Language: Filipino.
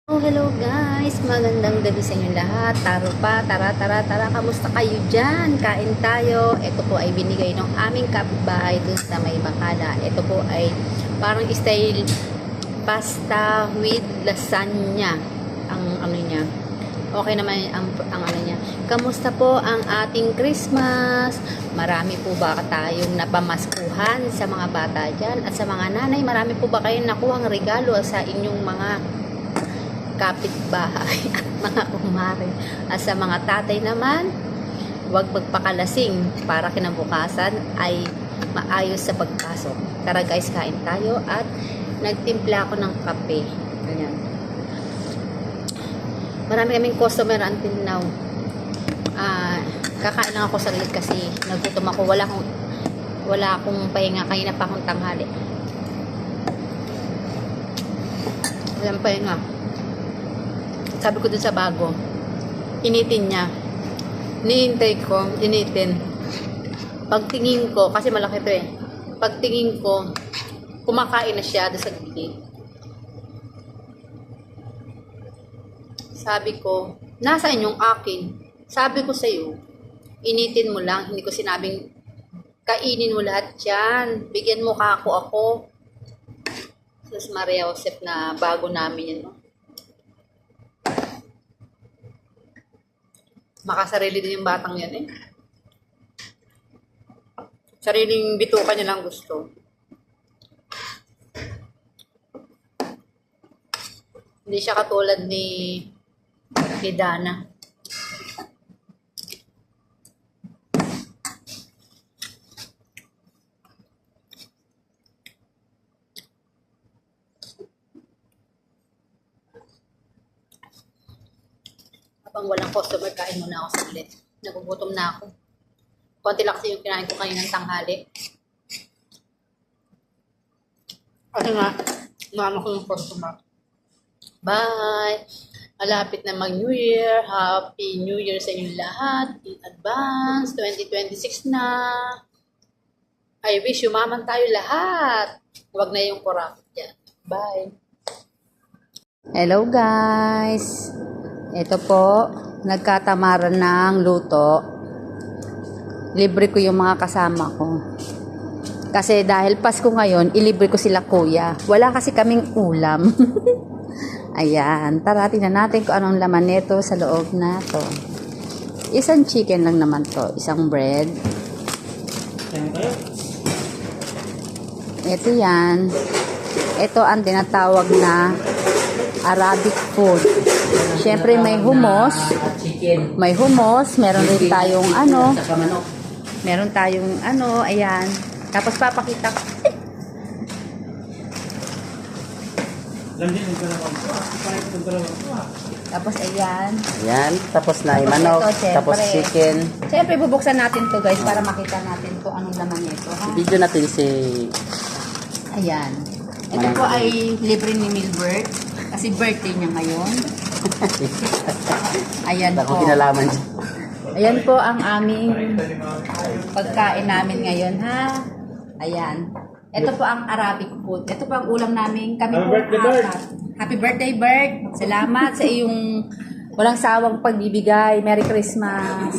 Oh, hello guys! Magandang gabi sa inyo lahat. Tara, kamusta kayo dyan? Kain tayo. Ito po ay binigay ng aming kapitbahay dun sa may Bacala. Ito po ay parang style pasta with lasagna. Ang ano niya. Okay naman ang ano niya. Kamusta po ang ating Christmas? Marami po ba tayong napamaskuhan sa mga bata dyan? At sa mga nanay, marami po ba kayong nakuhang regalo sa inyong mga kapitbahay at mga umare? At sa mga tatay naman, huwag magpakalasing para kinabukasan ay maayos sa pagpasok. Tara guys, kain tayo at nagtimpla ako ng kape. Ayan. Marami kaming customer until now. Kakain lang ako saglit kasi nagutom ako. Wala akong pahinga. Kanina pa akong tanghali. Walang pahinga. Sabi ko dun sa bago, initin niya. Niintay ko, initin. Pagtingin ko, kasi malaki to eh. Pagtingin ko, kumakain na siya doon sa gilid. Sabi ko, nasaan yung akin? Sabi ko sa'yo, initin mo lang. Hindi ko sinabing, kainin mo lahat yan. Bigyan mo ako. Sus Maria Josep na bago namin yan, no? Makasarili din yung batang yan eh. Sariling bituka niya lang gusto. Hindi siya katulad ni Dana. Habang walang customer, kain muna ako saglit. Nagugutom na ako. Konti lang kasi yung kinain ko kaninang tanghali. Kasi nga, naano ko yung customer. Bye! Malapit na mag-New Year. Happy New Year sa inyo lahat. In advance, 2026 na. I wish yumaman tayo lahat. Huwag na yung kurakot dyan. Bye! Hello guys! Ito po, nagkatamaran ng luto. Libre ko yung mga kasama ko. Kasi dahil Pasko ngayon, ilibre ko sila kuya. Wala kasi kaming ulam. Ayan, tara tingnan natin kung anong laman nito sa loob na to. Isang chicken lang naman to, isang bread. Ito yan. Ito ang tinatawag na Arabic food. Siyempre may hummus. May hummus. Meron rin tayong Meron tayong ayan. Tapos papakita ko. Tapos ayan. Ayan. Tapos na yung manok. Tapos chicken. Siyempre bubuksan natin to guys para makita natin kung anong laman nito. Video natin si... Ayan. Ito po ay libre ni Milbert. Kasi birthday niya ngayon. Ayan po. Kinalaman siya. Ayan po ang aming pagkain namin ngayon, ha? Ayan. Ito po ang Arabic food. Ito po ang ulam namin. Kami po Happy birthday, Bert. Salamat sa iyong walang sawang pagbibigay. Merry Christmas.